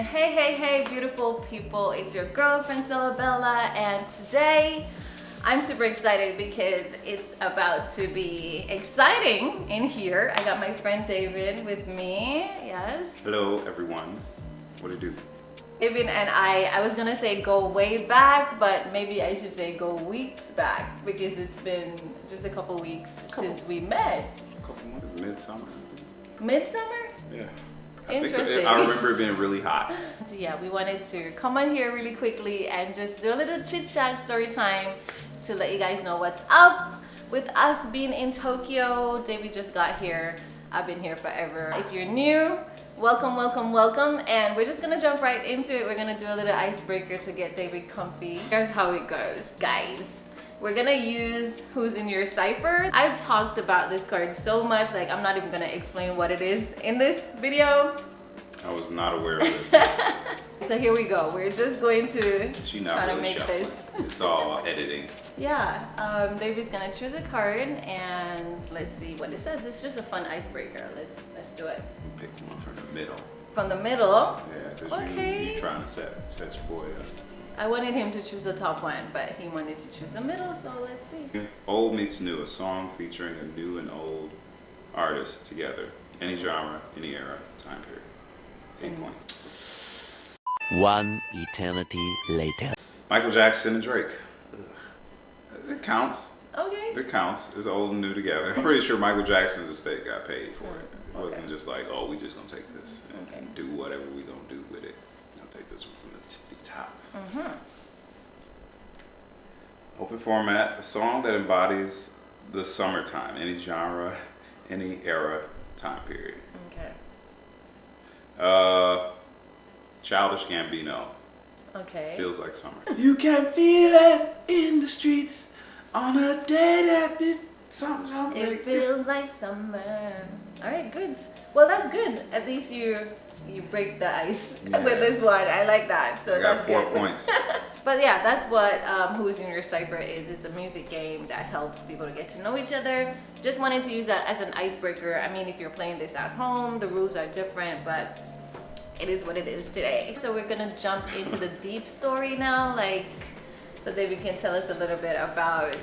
Hey, beautiful people. It's your girl, Francella, and today I'm super excited because it's about to be exciting in here. I got my friend David with me. Yes. Hello, everyone. What do you do? David and I was gonna say go way back, but maybe I should say go weeks back because it's been just a couple weeks since we met. A couple months. Midsummer. Midsummer? Yeah. Interesting. I remember it being really hot. So yeah, we wanted to come on here really quickly and just do a little chit chat story time to let you guys know what's up with us being in Tokyo. David just got here. I've been here forever. If you're new, welcome. And we're just gonna jump right into it. We're gonna do a little icebreaker to get David comfy. Here's how it goes, guys. We're gonna use Who's in Your Cipher. I've talked about this card so much, like I'm not even gonna explain what it is in this video. I was not aware of this. So here we go. We're just going to try to make shuffling. this. It's all editing. Yeah, David's gonna choose a card and let's see what it says. It's just a fun icebreaker. Let's do it. Pick one from the middle. From the middle? Yeah, because okay. you're trying to set your boy up. I wanted him to choose the top one, but he wanted to choose the middle, so let's see. Old meets new, a song featuring a new and old artist together. Any genre, any era, time period. 8 points. One eternity later. Michael Jackson and Drake. It counts. Okay. It counts. It's old and new together. I'm pretty sure Michael Jackson's estate got paid for it. It wasn't just like, oh, we just gonna take this and do whatever we gonna do with it. I'll take this one from the tippy top. Open format, a song that embodies the summertime, any genre, any era, time period. Okay. Childish Gambino. Okay. Feels like summer. You can feel it in the streets on a day that this something. It feels like summer. All right, good. Well, that's good. At least you break the ice with this one. I like that. So I got that's 4 good. points. But yeah, that's what Who's in Your Cipher is. It's a music game that helps people to get to know each other. Just wanted to use that as an icebreaker. I mean, if you're playing this at home, the rules are different, but it is what it is today. So we're gonna jump into the deep story now, so David can tell us a little bit about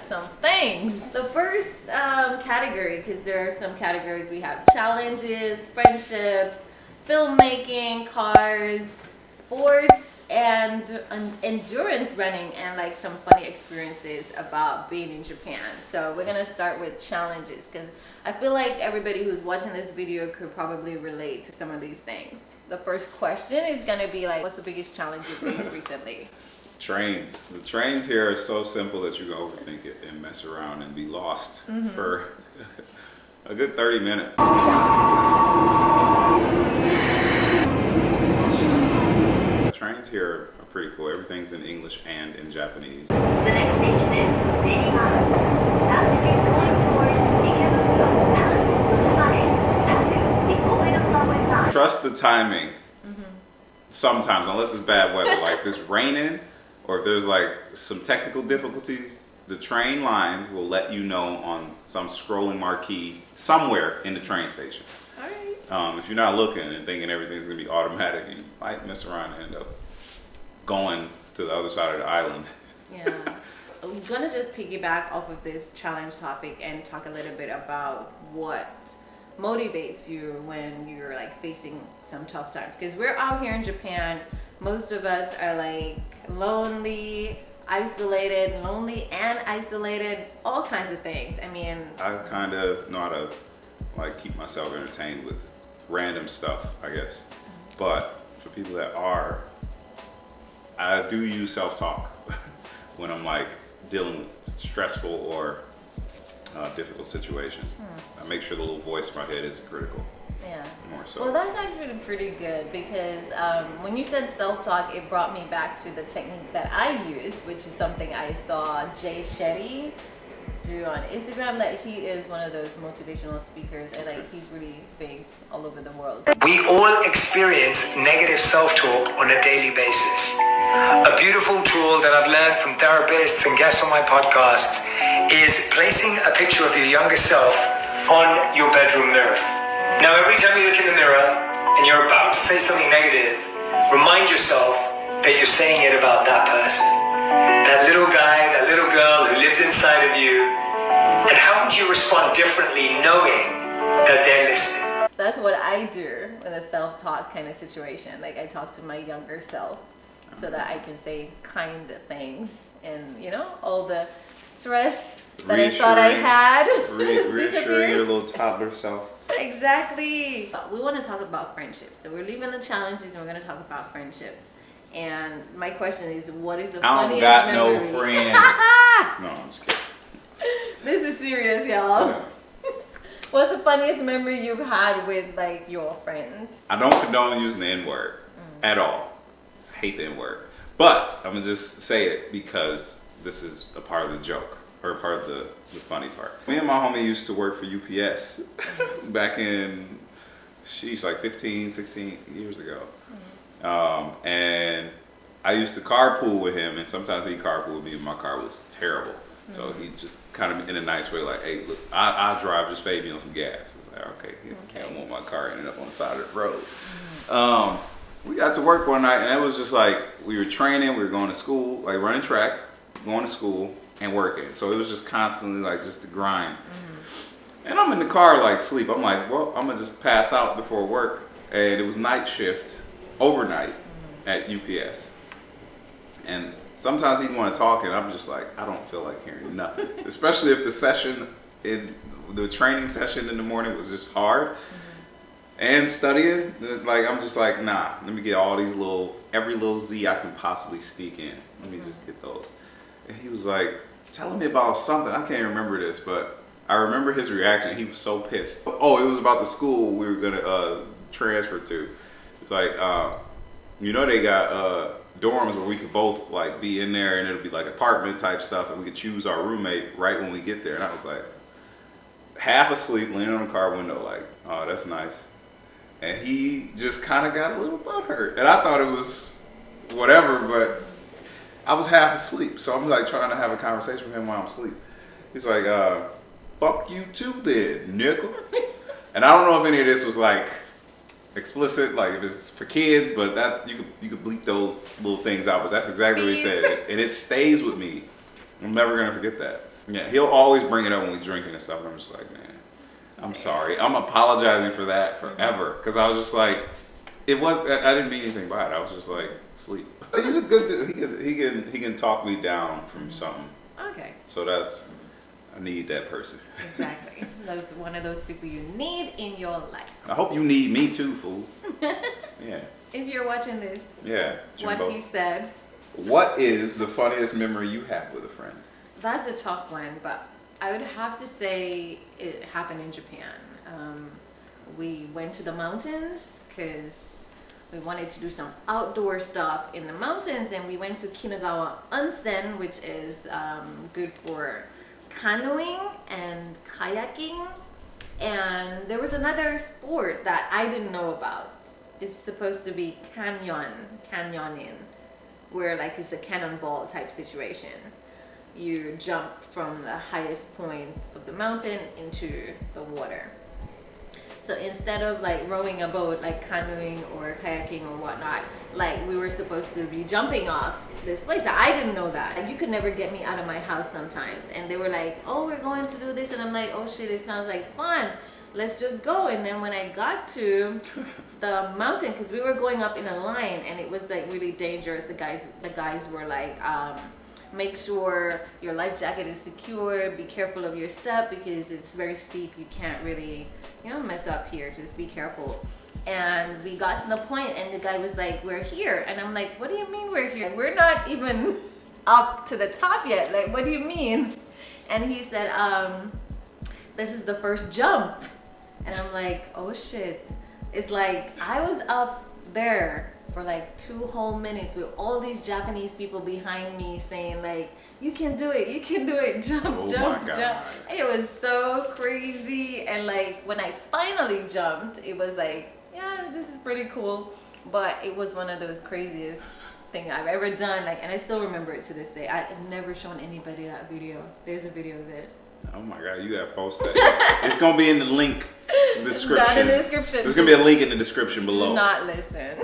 some things. The first category, because there are some categories, we have challenges, friendships, filmmaking, cars, sports, and endurance running, and some funny experiences about being in Japan. So we're gonna start with challenges because I feel like everybody who's watching this video could probably relate to some of these things. The first question is gonna be what's the biggest challenge you faced recently? Trains. The trains here are so simple that you can overthink it and mess around and be lost for a good 30 minutes. The trains here are pretty cool. Everything's in English and in Japanese. The next station is Benimara. Passengers going towards Ikebukuro and Yoshimane and to the Oedo subway line. Trust the timing. Sometimes, unless it's bad weather, like if it's raining or if there's some technical difficulties, the train lines will let you know on some scrolling marquee somewhere in the train station. All right. If you're not looking and thinking everything's gonna be automatic, you might mess around and end up going to the other side of the island. Yeah. I'm gonna just piggyback off of this challenge topic and talk a little bit about what motivates you when you're facing some tough times, because we're out here in Japan. Most of us are lonely and isolated, all kinds of things. I mean, I kind of know how to keep myself entertained with random stuff, I guess. But for people that I do use self-talk when I'm dealing with stressful or difficult situations. I make sure the little voice in my head isn't critical. yeah. More so. Well, that's actually pretty good because when you said self-talk, it brought me back to the technique that I use, which is something I saw Jay Shetty do on Instagram. That he is one of those motivational speakers, and he's really big all over the world. We all experience negative self-talk on a daily basis. A beautiful tool that I've learned from therapists and guests on my podcast is placing a picture of your younger self on your bedroom mirror. Now, every time you look in the mirror, and you're about to say something negative, remind yourself that you're saying it about that person. That little guy, that little girl who lives inside of you. And how would you respond differently knowing that they're listening? That's what I do in a self-talk kind of situation. Like I talk to my younger self so that I can say kind things, and you know, all the stress that I thought I had reassure your little toddler self. Exactly. We want to talk about friendships. So we're leaving the challenges and we're going to talk about friendships. And my question is, what is the funniest memory? I don't got no friends. No, I'm just kidding. This is serious, y'all. Yeah. What's the funniest memory you've had with like your friend? I don't condone using the N-word at all. I hate the N-word. But I'm going to just say it because this is a part of the joke, or part of the funny part. Me and my homie used to work for UPS back in, like 15, 16 years ago. And I used to carpool with him, and sometimes he'd carpool with me, and my car was terrible. So he just kind of in a nice way, like, hey, look, I'll drive, just fade me on some gas. I was like, okay, I don't want my car ending up on the side of the road. We got to work one night, and it was just like, we were training, we were going to school, like running track, going to school, and working. So it was just constantly like just the grind. And I'm in the car like sleep. I'm like, well, I'm gonna just pass out before work. And it was night shift, overnight at UPS. And sometimes he'd want to talk, and I'm just like, I don't feel like hearing nothing. Especially if the training session in the morning was just hard. And studying, like I'm just like, nah, let me get all these every little Z I can possibly sneak in. Let me just get those. And he was like, telling me about something. I can't remember this, but I remember his reaction. He was so pissed. Oh, it was about the school we were gonna transfer to. It's like, you know, they got dorms where we could both like be in there, and it'll be like apartment type stuff, and we could choose our roommate right when we get there. And I was like, half asleep, leaning on the car window, like, oh, that's nice. And he just kind of got a little butthurt, and I thought it was whatever, but I was half asleep, so I'm like trying to have a conversation with him while I'm asleep. He's like, fuck you too then, nickel. And I don't know if any of this was like explicit, like if it's for kids, but that you could bleep those little things out, but that's exactly what he said. And it stays with me. I'm never gonna forget that. Yeah, he'll always bring it up when we're drinking and stuff, and I'm just like, man, I'm sorry. I'm apologizing for that forever. Cause I was just like, I didn't mean anything by it. I was just like, sleep. He's a good dude. He can talk me down from something. Okay. So I need that person. Exactly. That's one of those people you need in your life. I hope you need me too, fool. Yeah. If you're watching this. Yeah. Jimbo. What he said. What is the funniest memory you have with a friend? That's a tough one, but I would have to say it happened in Japan. We went to the mountains because we wanted to do some outdoor stuff in the mountains, and we went to Kinagawa Onsen, which is good for canoeing and kayaking. And there was another sport that I didn't know about. It's supposed to be canyoning, where like it's a cannonball type situation. You jump from the highest point of the mountain into the water. So instead of like rowing a boat, like canoeing or kayaking or whatnot, like we were supposed to be jumping off this place. I didn't know that. Like, you could never get me out of my house sometimes. And they were like, oh, we're going to do this. And I'm like, oh shit, it sounds like fun. Let's just go. And then when I got to the mountain, because we were going up in a line and it was like really dangerous. The guys were like, make sure your life jacket is secure, be careful of your step because it's very steep. You can't really, mess up here. Just be careful. And we got to the point and the guy was like, we're here. And I'm like, what do you mean we're here? We're not even up to the top yet. Like, what do you mean? And he said, this is the first jump. And I'm like, oh shit. It's like, I was up there for like 2 whole minutes with all these Japanese people behind me saying like, you can do it, jump, jump. And it was so crazy. And like, when I finally jumped, it was like, yeah, this is pretty cool. But it was one of those craziest things I've ever done. Like, and I still remember it to this day. I've never shown anybody that video. There's a video of it. Oh my God, you gotta post that. It's gonna be in the link description. Down in the description. There's gonna be a link in the description below. Do not listen.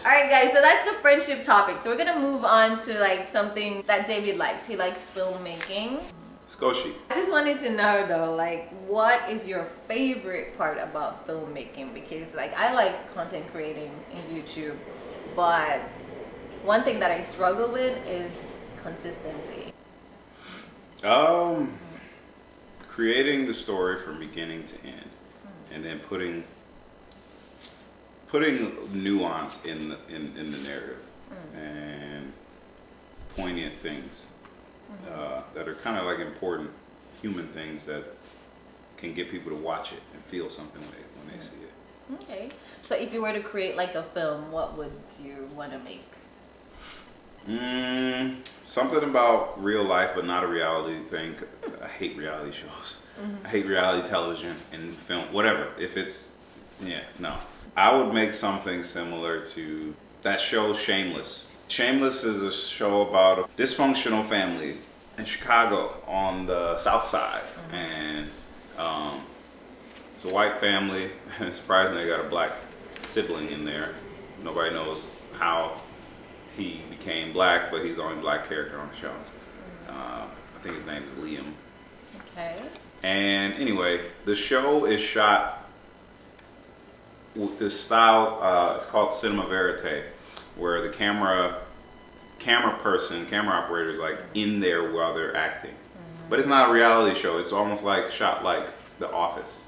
Alright guys, so that's the friendship topic. So we're gonna move on to like something that David likes. He likes filmmaking. Skoshi. I just wanted to know though, like, what is your favorite part about filmmaking? Because like I like content creating in YouTube, but one thing that I struggle with is consistency. Creating the story from beginning to end, and then putting nuance in the narrative, and poignant things that are kind of like important human things that can get people to watch it and feel something when they see it. Okay. So if you were to create like a film, what would you want to make? Something about real life, but not a reality thing. I hate reality shows. I hate reality television and film, whatever. If it's, no. I would make something similar to that show Shameless. Shameless is a show about a dysfunctional family in Chicago on the South Side. And it's a white family, and surprisingly they got a black sibling in there. Nobody knows how he became black, but he's the only black character on the show. I think his name is Liam. Okay. And anyway, the show is shot with this style, it's called cinema verite, where the camera operator is like in there while they're acting. But it's not a reality show. It's almost like shot like The Office.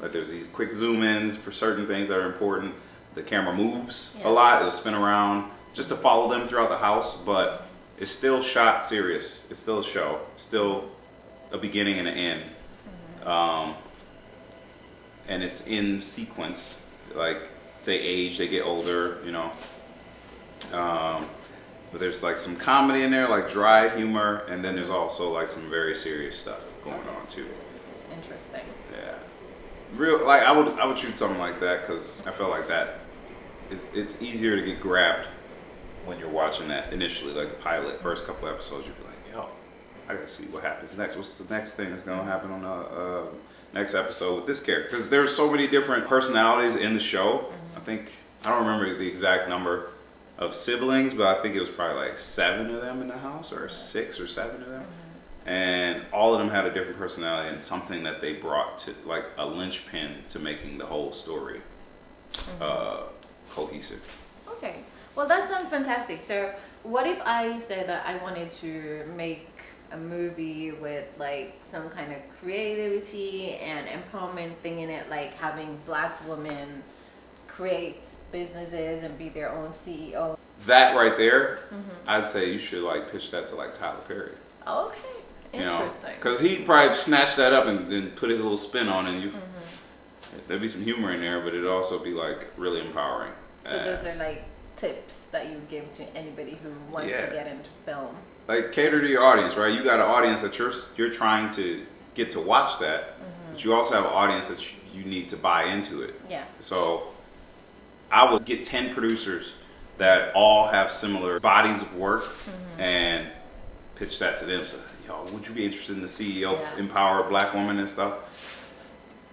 Like there's these quick zoom-ins for certain things that are important. The camera moves a lot. It'll spin around just to follow them throughout the house, but it's still shot serious. It's still a show. It's still a beginning and an end. And it's in sequence. Like they age, they get older, you know. But there's like some comedy in there, like dry humor, and then there's also like some very serious stuff going on too. It's interesting. Yeah. Real, like I would shoot something like that because I feel like that it's easier to get grabbed when you're watching that initially, like the pilot, first couple episodes, you'd be like, yo, I gotta see what happens next. What's the next thing that's gonna happen on the next episode with this character? Because there's so many different personalities in the show. I don't remember the exact number of siblings, but I think it was probably like 7 of them in the house, or 6 or 7 of them. And all of them had a different personality and something that they brought to, like a linchpin to making the whole story cohesive. Okay. Well, that sounds fantastic. So what if I said that I wanted to make a movie with like some kind of creativity and empowerment thing in it, like having black women create businesses and be their own CEO? That right there, I'd say you should like pitch that to like Tyler Perry. Okay. Interesting. Because he'd probably snatch that up and then put his little spin on it. And there'd be some humor in there, but it'd also be like really empowering. So those are like tips that you give to anybody who wants to get into film. Like cater to your audience, right? You got an audience that you're trying to get to watch that, but you also have an audience that you need to buy into it. Yeah. So I would get 10 producers that all have similar bodies of work and pitch that to them. So, yo, would you be interested in the CEO, empower a black woman and stuff?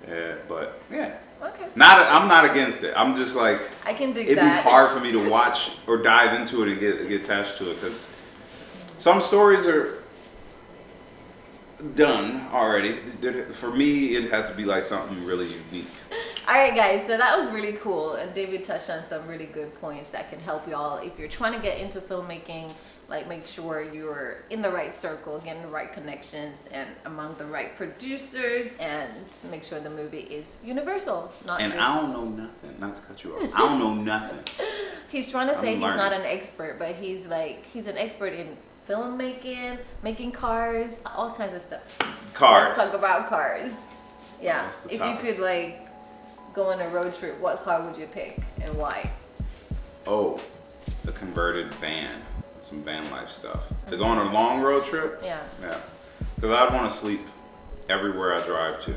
Yeah, but yeah. Okay. I'm not against it. I'm just like, I can dig it'd that. be hard for me to watch or dive into it and get attached to it because some stories are done already. For me, it had to be like something really unique. All right, guys, so that was really cool, and David touched on some really good points that can help y'all if you're trying to get into filmmaking. Like, make sure you're in the right circle, getting the right connections, and among the right producers, and make sure the movie is universal, not and just... I don't know nothing. Not to cut you off. I don't know nothing. He's trying to say he's learning. not an expert, but he's an expert in filmmaking, making cars, all kinds of stuff. Cars. Let's talk about cars. Yeah. That's the If topic. you could like go on a road trip, what car would you pick and why? Oh, the converted van. Some van life stuff. To go on a long road trip? Yeah. Yeah. Because I'd want to sleep everywhere I drive to.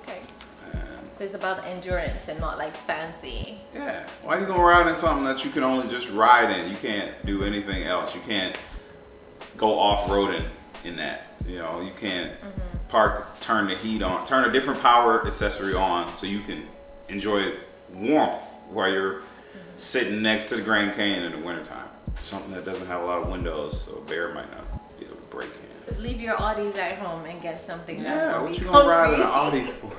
Okay. And So it's about endurance and not like fancy. yeah. Why you gonna ride in something that you can only just ride in? You can't do anything else. You can't go off-roading in that. You know, you can't turn the heat on, turn a different power accessory on so you can enjoy warmth while you're sitting next to the Grand Canyon in the wintertime. Something that doesn't have a lot of windows, so a bear might not be able to break in. Leave your Audis at home and get something that's Yeah, gonna what be you gonna ride in an comfy. Audi for?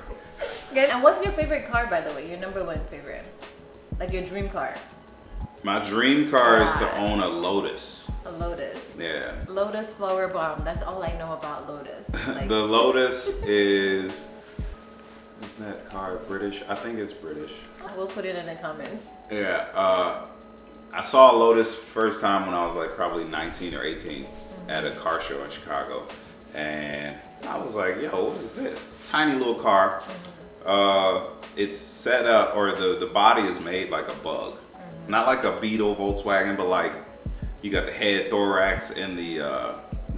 And what's your favorite car, by the way? Your number one favorite? Like your dream car? My dream car is to own a Lotus. A Lotus. Yeah. Lotus Flower Bomb. That's all I know about Lotus. Like, The Lotus is that car British? I think it's British. we'll put it in the comments. Yeah. I saw a Lotus first time when I was like probably 19 or 18 at a car show in Chicago. And I was like, yo, what is this? Tiny little car. It's set up, or the body is made like a bug. Not like a Beetle Volkswagen, but like you got the head, thorax, and the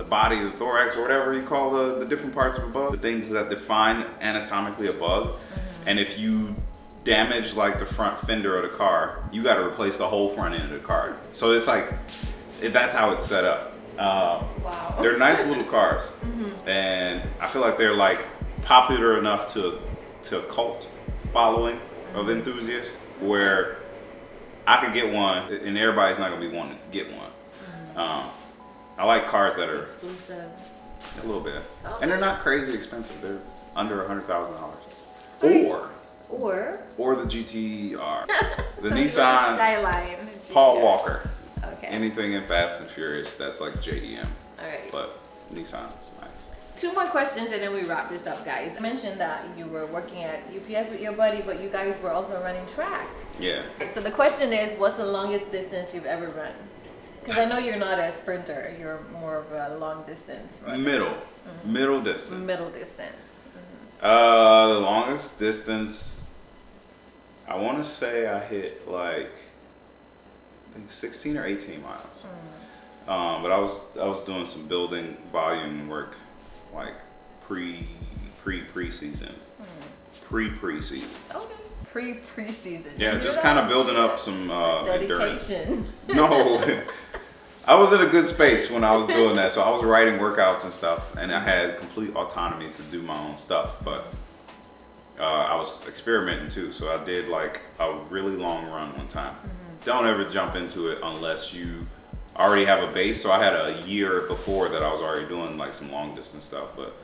body of the thorax, or whatever you call the different parts of a bug. The things that define anatomically a bug. And if you damage like the front fender of the car, you got to replace the whole front end of the car. So it's like, that's how it's set up. Wow. They're nice little cars. And I feel like they're like popular enough to a cult following of enthusiasts where I could get one and everybody's not gonna be wanting to get one. I like cars that are Exclusive. a little bit, Oh. and they're not crazy expensive. They're under $100,000. Or the GTR, the So Nissan Skyline. Paul GTR. Walker. Okay. Anything in Fast and Furious that's like JDM, All right. but Nissan is nice. 2 more questions and then we wrap this up, guys. I mentioned that you were working at UPS with your buddy, but you guys were also running track. Yeah. So the question is, what's the longest distance you've ever run? Because I know you're not a sprinter. You're more of a long distance runner. Middle distance. Middle distance. The longest distance, I want to say I hit like, I think 16 or 18 miles. But I was doing some building volume work, like pre-season. Pre-season. Okay. Pre-season. Yeah, just kind of building up some endurance. dedication. No, I was in a good space when I was doing that. So I was writing workouts and stuff, and I had complete autonomy to do my own stuff. But I was experimenting too. So I did like a really long run one time. Don't ever jump into it unless you already have a base. So I had a year before that I was already doing like some long distance stuff. But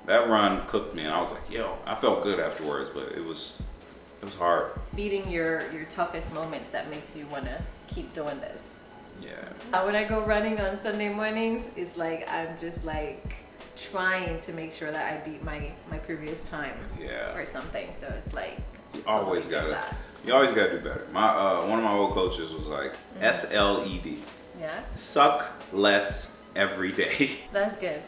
that run cooked me, and I was like, yo, I felt good afterwards, but it was hard. Beating your toughest moments that makes you want to keep doing this. Yeah. When I go running on Sunday mornings, it's like I'm just like trying to make sure that I beat my previous time Yeah. or something. So it's like You always totally get gotta. that. You always gotta do better. My one of my old coaches was like SLED. Yeah, Suck less every day. that's good.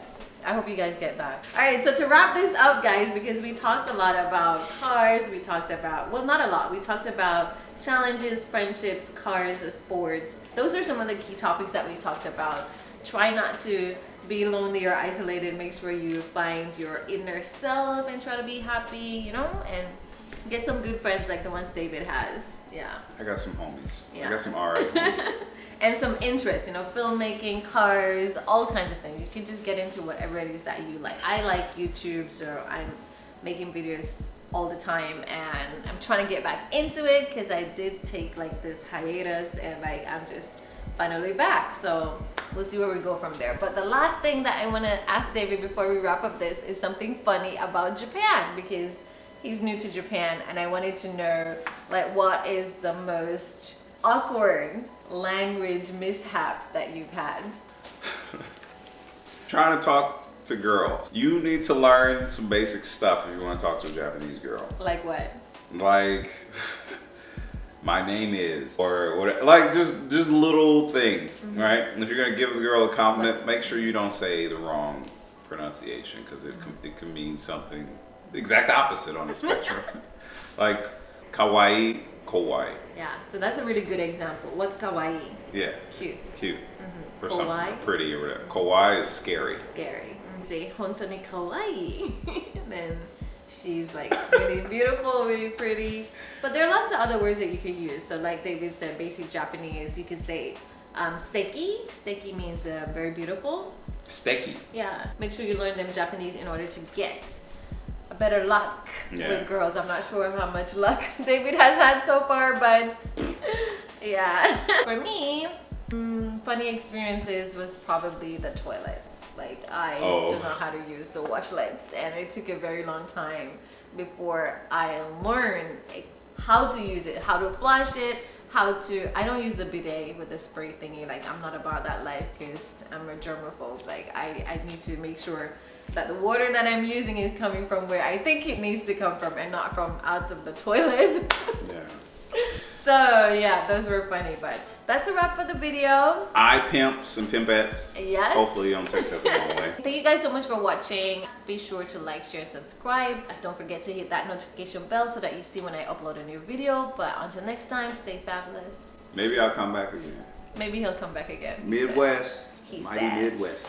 I hope you guys get that. All right, so to wrap this up, guys, because we talked a lot about cars, we talked about, well, not a lot, we talked about challenges, friendships, cars, sports. Those are some of the key topics that we talked about. Try not to be lonely or isolated. Make sure you find your inner self and try to be happy, you know, and get some good friends like the ones David has. Yeah. I got some homies. Yeah. I got some alright homies. And some interests, you know, filmmaking, cars, all kinds of things. You can just get into whatever it is that you like. I like YouTube, so I'm making videos all the time, and I'm trying to get back into it because I did take like this hiatus, and like I'm just finally back. So we'll see where we go from there. But the last thing that I want to ask David before we wrap up this is something funny about Japan, because he's new to Japan, and I wanted to know like what is the most awkward language mishap that you've had? Trying to talk to girls. You need to learn some basic stuff if you want to talk to a Japanese girl. Like what? Like, my name is, or whatever. Like just little things, right? And if you're gonna give the girl a compliment, make sure you don't say the wrong pronunciation, because it can mean something the exact opposite on the spectrum. Like kawaii, kawaii. Yeah, so that's a really good example. What's kawaii? Yeah. Cute. Cute. Or Kawaii? something pretty or whatever. Kawaii is scary. Scary. Say hontoni kawaii. Then she's like really beautiful, really pretty. But there are lots of other words that you could use. So like David said, basic Japanese, you could say Steiki means very beautiful. Stecky. Yeah, make sure you learn them Japanese in order to get a better luck with girls. I'm not sure how much luck David has had so far, but yeah. For me, funny experiences was probably the toilets. Like I don't know how to use the washlets, and it took a very long time before I learned how to use it, how to flush it, I don't use the bidet with the spray thingy. Like I'm not about that life because I'm a germaphobe. Like I need to make sure that the water that I'm using is coming from where I think it needs to come from and not from out of the toilet. Yeah. So yeah, those were funny, but that's a wrap for the video. I pimps and pimpettes. Yes. Hopefully you don't take that the wrong way. Thank you guys so much for watching. Be sure to like, share, subscribe. Don't forget to hit that notification bell so that you see when I upload a new video. But until next time, stay fabulous. Maybe I'll come back again. Maybe he'll come back again. Midwest. He Mighty said. Midwest.